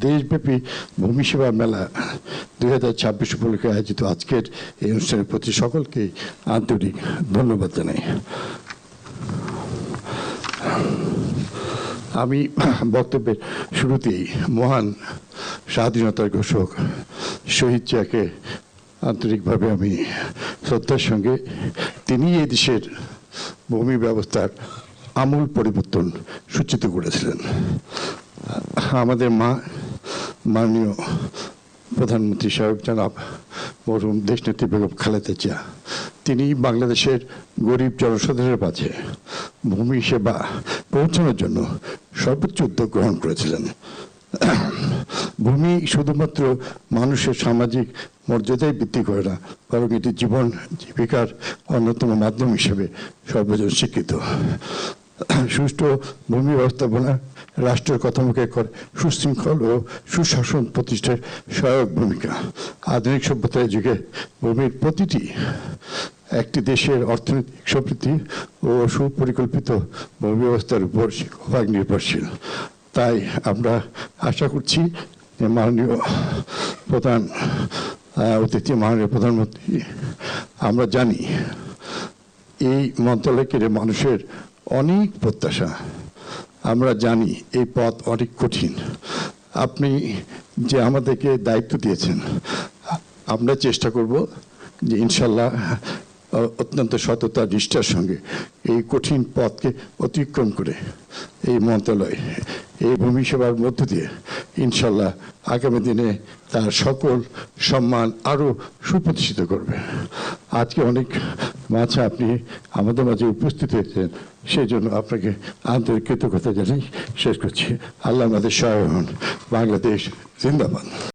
দেশব্যাপী ভূমি সেবা মেলা 2026 উপলক্ষে আয়োজিত আজকের এই অনুষ্ঠানের প্রতি সকলকে আন্তরিক ধন্যবাদ জানাই। আমি বক্তব্যের শুরুতেই মহান স্বাধীনতার ঘোষক শহীদ জিয়াকে আন্তরিকভাবে আমি শ্রদ্ধার সঙ্গে, তিনি এই দেশের ভূমি ব্যবস্থার আমূল পরিবর্তন সূচিত করেছিলেন। আমাদের মাননীয় প্রধানমন্ত্রী সাহেব জনাব মরহুম দেশনেত্রী বেগম খালেদা জিয়া, তিনি বাংলাদেশের গরিব জনসাধারণের মাঝে ভূমি সেবা পৌঁছানোর জন্য সর্বোচ্চ উদ্যোগ গ্রহণ করেছিলেন। ভূমি শুধুমাত্র মানুষের সামাজিক মর্যাদায় বৃদ্ধি করে না, বরং এটি জীবন জীবিকার অন্যতম মাধ্যম হিসেবে সর্বজন স্বীকৃত। সুষ্ঠু ভূমি ব্যবস্থাপনা রাষ্ট্রের কাঠামোকে করে সুশৃঙ্খল ও সুশাসন প্রতিষ্ঠার সহায়ক ভূমিকা। আধুনিক সভ্যতার যুগে ভূমির প্রতিটি একটি দেশের অর্থনৈতিক সমৃদ্ধি ও সুপরিকল্পিত ভূমি ব্যবস্থার উপর নির্ভরশীল। তাই আমরা আশা করছি যে মাননীয় প্রধানমন্ত্রী, আমরা জানি এই মন্ত্রণালয়কে মানুষের অনেক প্রত্যাশা, আমরা জানি এই পথ অনেক কঠিন। আপনি যে আমাদেরকে দায়িত্ব দিয়েছেন, আমরা চেষ্টা করব যে ইনশাল্লাহ অত্যন্ত সততা নিষ্ঠার সঙ্গে এই কঠিন পথকে অতিক্রম করে এই মন্ত্রণালয় এই ভূমি সেবার মধ্য দিয়ে ইনশাল্লাহ আগামী দিনে তার সকল সম্মান আরও সুপ্রতিষ্ঠিত করবে। আজকে অনেক মাঝে আপনি আমাদের মাঝে উপস্থিত হয়েছেন, সেই জন্য আপনাকে আন্তরিক কৃতজ্ঞতা জানাই শেষ করছি। আল্লাহ আমাদের সহায় হন। বাংলাদেশ জিন্দাবাদ।